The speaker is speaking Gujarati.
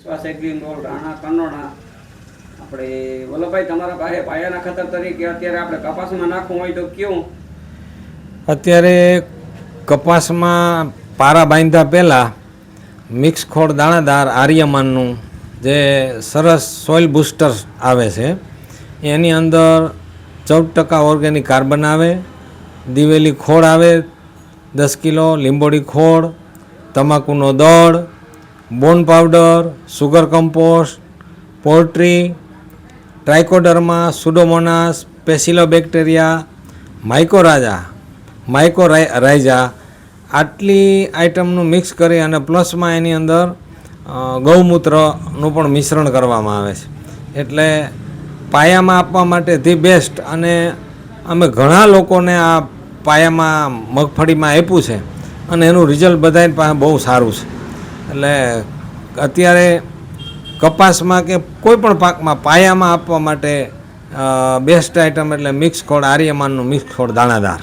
સાયક્લિન રોલ રાણા કનોડા આપણે વલ્લભભાઈ તમારા પાસે પાયાના ખાતર તરીકે અત્યારે આપણે કપાસમાં નાખવું હોય તો કેવું? અત્યારે કપાસમાં પારા બાંધ્યા પહેલાં મિક્સ ખોળ દાણાદાર આર્યમાનનું જે સરસ સોઇલ બૂસ્ટર આવે છે એની અંદર 14% ઓર્ગેનિક કાર્બન આવે, દિવેલી ખોળ આવે 10 કિલો, લીંબોડી ખોળ, તમાકુનો દળ, bone powder, sugar compost, poultry, trichoderma, pseudomonas, paecilobacteria, mycorrhiza આટલી આઇટમનું મિક્સ કરી અને પ્લસમાં એની અંદર ગૌમૂત્રનું પણ મિશ્રણ કરવામાં આવે છે. એટલે પાયામાં આપવા માટે ધી બેસ્ટ. અને અમે ઘણા લોકોને આ પાયામાં મગફળીમાં આપ્યું છે અને એનું રિઝલ્ટ બધાની પાસે બહુ સારું છે. એટલે અત્યારે કપાસમાં કે કોઈ પણ પાકમાં પાયામાં આપવા માટે બેસ્ટ આઇટમ એટલે મિક્સ ખોળ આર્યમાનનું મિક્સ ખોળ દાણાદાર.